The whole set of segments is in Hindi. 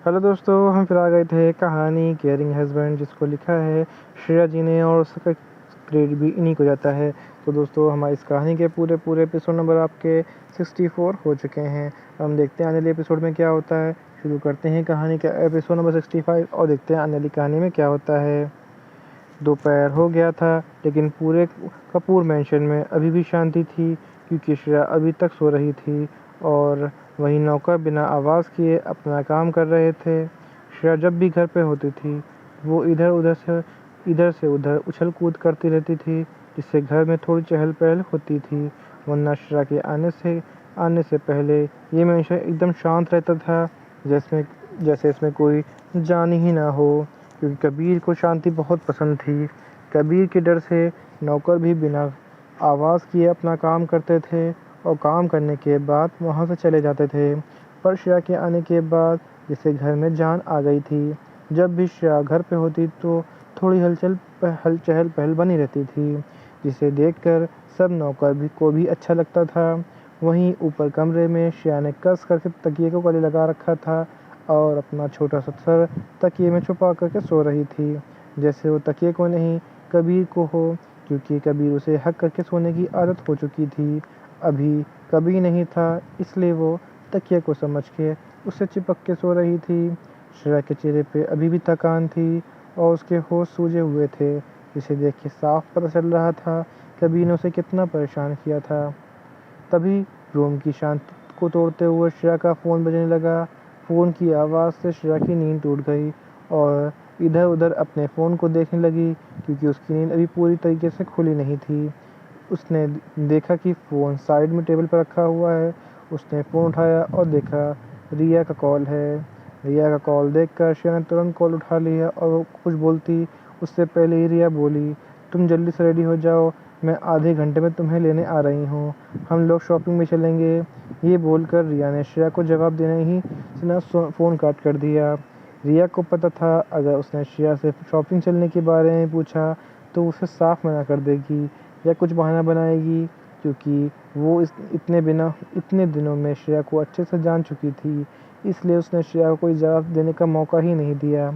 हेलो दोस्तों, हम फिर आ गए थे कहानी केयरिंग हस्बैंड, जिसको लिखा है श्रेया जी ने और उसका क्रेडिट भी इन्हीं को जाता है। तो दोस्तों, हमारी इस कहानी के पूरे एपिसोड नंबर आपके 64 हो चुके हैं। हम देखते हैं आने वाले एपिसोड में क्या होता है। शुरू करते हैं कहानी का एपिसोड नंबर 65 और देखते हैं आने वाली कहानी में क्या होता है। दोपहर हो गया था, लेकिन पूरे कपूर मैंशन में अभी भी शांति थी, क्योंकि श्रेया अभी तक सो रही थी और वहीं नौकर बिना आवाज़ किए अपना काम कर रहे थे। श्रेया जब भी घर पे होती थी, वो इधर से उधर उछल कूद करती रहती थी, जिससे घर में थोड़ी चहल पहल होती थी। वरना श्रेया के आने से पहले ये मैंशन एकदम शांत रहता था, जैसे इसमें कोई जान ही ना हो, क्योंकि कबीर को शांति बहुत पसंद थी। कबीर के डर से नौकर भी बिना आवाज़ किए अपना काम करते थे और काम करने के बाद वहाँ से चले जाते थे। पर श्रेया के आने के बाद जैसे घर में जान आ गई थी। जब भी श्रेया घर पे होती तो थोड़ी चहल पहल बनी रहती थी, जिसे देखकर सब नौकर को भी अच्छा लगता था। वहीं ऊपर कमरे में श्रेया ने कस करके तकिए को गले लगा रखा था और अपना छोटा सा सर तकिए में छुपा करके सो रही थी, जैसे वो तकिए को नहीं कबीर को हो, क्योंकि कबीर उसे हक करके सोने की आदत हो चुकी थी। अभी कबीर नहीं था, इसलिए वो तकिए को समझ के उससे चिपक के सो रही थी। श्रेया के चेहरे पे अभी भी थकान थी और उसके होश सूजे हुए थे, जिसे देख के साफ पता चल रहा था कबीर ने उसे कितना परेशान किया था। तभी रूम की शांति को तोड़ते हुए श्रेया का फ़ोन बजने लगा। फ़ोन की आवाज़ से श्रेया की नींद टूट गई और इधर उधर अपने फ़ोन को देखने लगी, क्योंकि उसकी नींद अभी पूरी तरीके से खुली नहीं थी। उसने देखा कि फ़ोन साइड में टेबल पर रखा हुआ है। उसने फ़ोन उठाया और देखा रिया का कॉल है। रिया का कॉल देखकर श्रेया ने तुरंत कॉल उठा लिया और वो कुछ बोलती उससे पहले ही रिया बोली, तुम जल्दी से रेडी हो जाओ, मैं आधे घंटे में तुम्हें लेने आ रही हूँ, हम लोग शॉपिंग में चलेंगे। ये बोलकर रिया ने श्रेया को जवाब देने ही सीधा फ़ोन काट कर दिया। रिया को पता था अगर उसने श्रेया से शॉपिंग चलने के बारे में पूछा तो उसे साफ मना कर देगी या कुछ बहाना बनाएगी, क्योंकि वो इतने दिनों में श्रेया को अच्छे से जान चुकी थी। इसलिए उसने श्रेया को कोई जवाब देने का मौका ही नहीं दिया।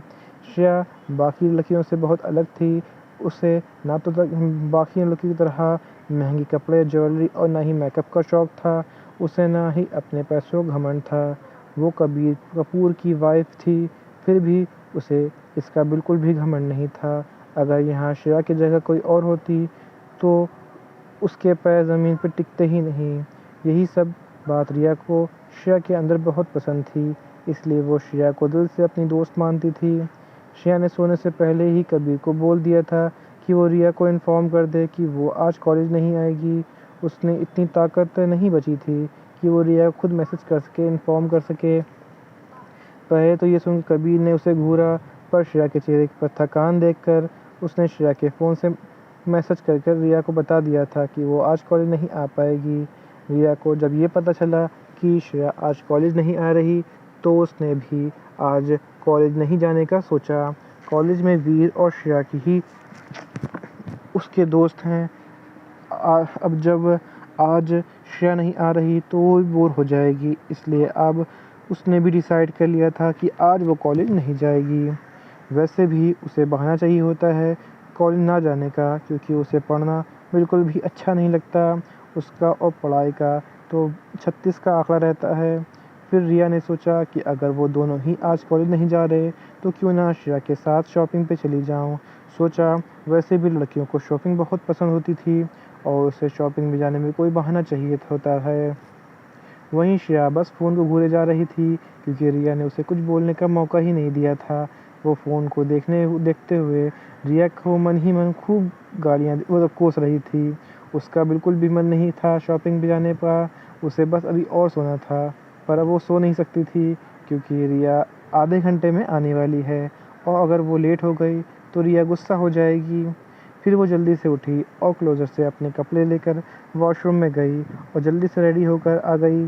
श्रेया बाकी लड़कियों से बहुत अलग थी। उसे ना तो बाकी लड़कियों की तरह महंगे कपड़े, ज्वेलरी और ना ही मेकअप का शौक था। उसे ना ही अपने पैसों का घमंड था। वो कबीर कपूर की वाइफ थी, फिर भी उसे इसका बिल्कुल भी घमंड नहीं था। अगर यहाँ श्रेया की जगह कोई और होती तो उसके पैर ज़मीन पर टिकते ही नहीं। यही सब बात रिया को श्रेया के अंदर बहुत पसंद थी, इसलिए वो श्रेया को दिल से अपनी दोस्त मानती थी। श्रेया ने सोने से पहले ही कबीर को बोल दिया था कि वो रिया को इन्फॉर्म कर दे कि वो आज कॉलेज नहीं आएगी। उसने इतनी ताकत नहीं बची थी कि वो रिया को खुद मैसेज कर सके, इन्फॉर्म कर सके। पहले तो ये सुन कबीर ने उसे घूरा, पर श्रेया के चेहरे पर थकान देखकर उसने श्रेया के फ़ोन से मैसेज कर रिया को बता दिया था कि वो आज कॉलेज नहीं आ पाएगी। रिया को जब ये पता चला कि श्रेया आज कॉलेज नहीं आ रही, तो उसने भी आज कॉलेज नहीं जाने का सोचा। कॉलेज में वीर और श्रेया की ही उसके दोस्त हैं। अब जब आज श्रेया नहीं आ रही तो वो बोर हो जाएगी, इसलिए अब उसने भी डिसाइड कर लिया था कि आज वो कॉलेज नहीं जाएगी। वैसे भी उसे बहाना चाहिए होता है कॉलेज ना जाने का, क्योंकि उसे पढ़ना बिल्कुल भी अच्छा नहीं लगता उसका, और पढ़ाई का तो 36 का आंकड़ा रहता है। फिर रिया ने सोचा कि अगर वो दोनों ही आज कॉलेज नहीं जा रहे तो क्यों ना श्रेया के साथ शॉपिंग पे चली जाऊं। सोचा वैसे भी लड़कियों को शॉपिंग बहुत पसंद होती थी और उसे शॉपिंग में जाने में कोई बहाना चाहिए होता है। वहीं श्रेया बस फ़ोन को घूरे जा रही थी, क्योंकि रिया ने उसे कुछ बोलने का मौका ही नहीं दिया था। वो फ़ोन को देखते हुए रिया को मन ही मन खूब गालियाँ कोस रही थी। उसका बिल्कुल भी मन नहीं था शॉपिंग पे जाने का, उसे बस अभी और सोना था। पर अब वो सो नहीं सकती थी, क्योंकि रिया आधे घंटे में आने वाली है और अगर वो लेट हो गई तो रिया गुस्सा हो जाएगी। फिर वो जल्दी से उठी और क्लोज़र से अपने कपड़े लेकर वॉशरूम में गई और जल्दी से रेडी होकर आ गई।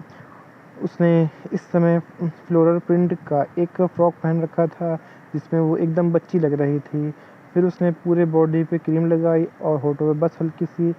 उसने इस समय फ्लोरल प्रिंट का एक फ्रॉक पहन रखा था, जिसमें वो एकदम बच्ची लग रही थी। फिर उसने पूरे बॉडी पे क्रीम लगाई और होठों पे बस हल्की सी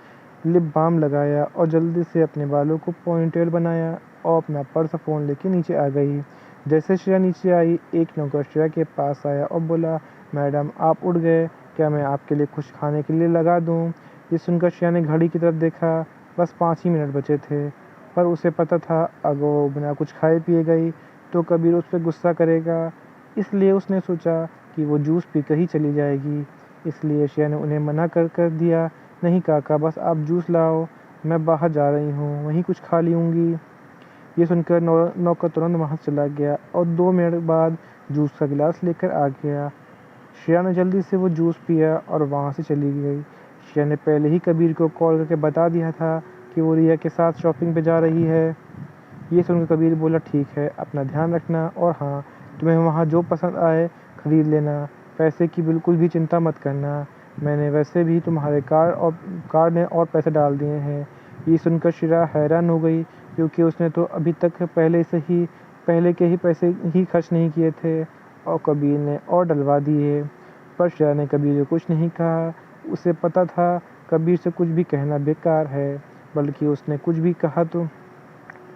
लिप बाम लगाया और जल्दी से अपने बालों को पोनीटेल बनाया और अपना पर्स फ़ोन लेके नीचे आ गई। जैसे श्रेया नीचे आई, एक नौकर श्रेया के पास आया और बोला, मैडम आप उठ गए, क्या मैं आपके लिए कुछ खाने के लिए लगा दूँ? ये सुनकर श्रेया ने घड़ी की तरफ देखा, बस 5 ही मिनट बचे थे। पर उसे पता था अगर वो बिना कुछ खाए पिए गई तो कबीर उस पर गुस्सा करेगा, इसलिए उसने सोचा कि वो जूस पीकर ही चली जाएगी। इसलिए श्रेया ने उन्हें मना कर दिया, नहीं काका, बस आप जूस लाओ, मैं बाहर जा रही हूँ, वहीं कुछ खा लूँगी। ये सुनकर नौकर तुरंत वहाँ चला गया और 2 मिनट बाद जूस का गिलास लेकर आ गया। श्रेया ने जल्दी से वो जूस पिया और वहाँ से चली गई। श्रेया ने पहले ही कबीर को कॉल करके बता दिया था कि वो रिया के साथ शॉपिंग पे जा रही है। ये सुनकर कबीर बोला, ठीक है, अपना ध्यान रखना और हाँ, तुम्हें वहाँ जो पसंद आए खरीद लेना, पैसे की बिल्कुल भी चिंता मत करना, मैंने वैसे भी तुम्हारे कार्ड में और पैसे डाल दिए हैं। ये सुनकर श्रेया हैरान हो गई, क्योंकि उसने तो अभी तक पहले के ही पैसे ही खर्च नहीं किए थे और कबीर ने और डलवा दिए। पर श्रेया ने कबीर को कुछ नहीं कहा, उसे पता था कबीर से कुछ भी कहना बेकार है, बल्कि उसने कुछ भी कहा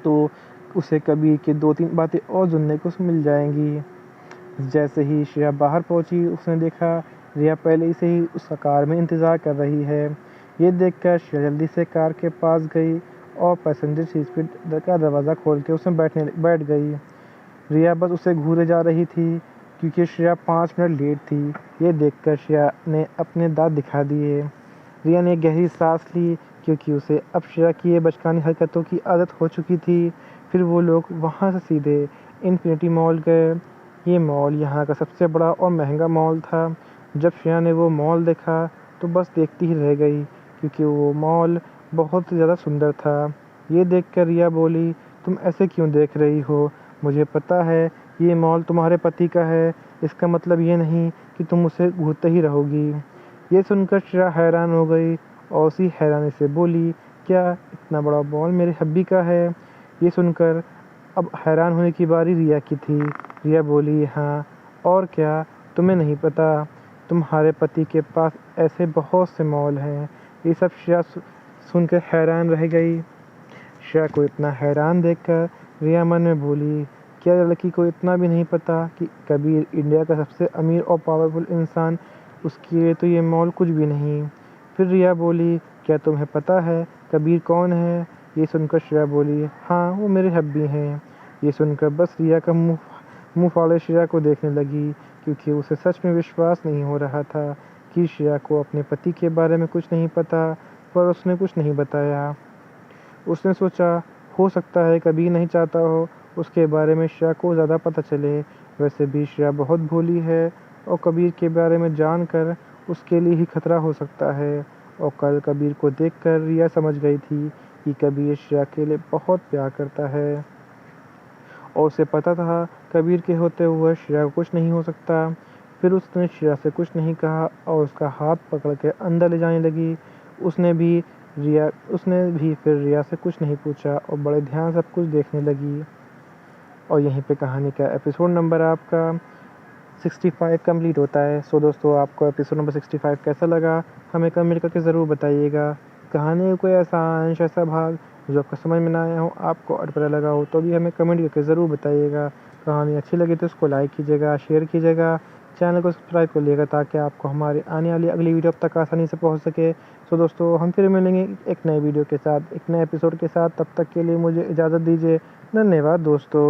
तो उसे कबीर की 2-3 बातें और सुनने को मिल जाएंगी। जैसे ही श्रेया बाहर पहुंची, उसने देखा रिया पहले से ही उसका कार में इंतज़ार कर रही है। ये देखकर श्रेया जल्दी से कार के पास गई और पैसेंजर सीट का दरवाज़ा खोल के उसमें बैठ गई। रिया बस उसे घूरे जा रही थी, क्योंकि श्रेया 5 मिनट लेट थी। ये देखकर श्रेया ने अपने दांत दिखा दिए। रिया ने गहरी सांस ली, क्योंकि उसे अब श्रेया की ये बचकानी हरकतों की आदत हो चुकी थी। फिर वो लोग वहाँ से सीधे इन्फिनिटी मॉल गए। ये मॉल यहाँ का सबसे बड़ा और महंगा मॉल था। जब श्रेया ने वो मॉल देखा तो बस देखती ही रह गई, क्योंकि वो मॉल बहुत ज़्यादा सुंदर था। ये देखकर रिया बोली, तुम ऐसे क्यों देख रही हो? मुझे पता है ये मॉल तुम्हारे पति का है, इसका मतलब ये नहीं कि तुम उसे घूरते ही रहोगी। ये सुनकर श्रेया हैरान हो गई और उसी हैरानी से बोली, क्या इतना बड़ा मॉल मेरे हब्बी का है? ये सुनकर अब हैरान होने की बारी रिया की थी। रिया बोली, हाँ और क्या, तुम्हें नहीं पता, तुम्हारे पति के पास ऐसे बहुत से मॉल हैं। ये सब श्रेया सुनकर हैरान रह गई। श्रेया को इतना हैरान देखकर रिया मन में बोली, क्या लड़की को इतना भी नहीं पता कि कबीर इंडिया का सबसे अमीर और पावरफुल इंसान, उसके लिए तो ये मॉल कुछ भी नहीं। फिर रिया बोली, क्या तुम्हें पता है कबीर कौन है? ये सुनकर श्रेया बोली, हाँ वो मेरे हब्बी हैं। ये सुनकर बस रिया का मुँह फाड़े श्रेया को देखने लगी, क्योंकि उसे सच में विश्वास नहीं हो रहा था कि श्रेया को अपने पति के बारे में कुछ नहीं पता, पर उसने कुछ नहीं बताया। उसने सोचा हो सकता है कबीर नहीं चाहता हो उसके बारे में श्रेया को ज़्यादा पता चले। वैसे भी श्रेया बहुत भोली है और कबीर के बारे में जानकर उसके लिए ही खतरा हो सकता है। और कल कबीर को देखकर रिया समझ गई थी कि कबीर श्रेया के लिए बहुत प्यार करता है और उसे पता था कबीर के होते हुए श्रेया को कुछ नहीं हो सकता। फिर उसने श्रेया से कुछ नहीं कहा और उसका हाथ पकड़ के अंदर ले जाने लगी। उसने भी फिर रिया से कुछ नहीं पूछा और बड़े ध्यान सब कुछ देखने लगी। और यहीं पे कहानी का एपिसोड नंबर आपका 65 कंप्लीट होता है। सो दोस्तों, आपको एपिसोड नंबर 65 कैसा लगा हमें कमेंट करके ज़रूर बताइएगा। कहानी का कोई ऐसा अंश, ऐसा भाग जो आपको समझ में ना आया हो, आपको अटपटा लगा हो, तो भी हमें कमेंट करके ज़रूर बताइएगा। कहानी अच्छी लगी तो उसको लाइक कीजिएगा, शेयर कीजिएगा, चैनल को सब्सक्राइब कर लीजिएगा, ताकि आपको हमारी आने वाली अगली वीडियो अब तक आसानी से पहुंच सके। सो दोस्तों, हम फिर मिलेंगे एक नए वीडियो के साथ, एक नए एपिसोड के साथ। तब तक के लिए मुझे इजाज़त दीजिए। धन्यवाद दोस्तों।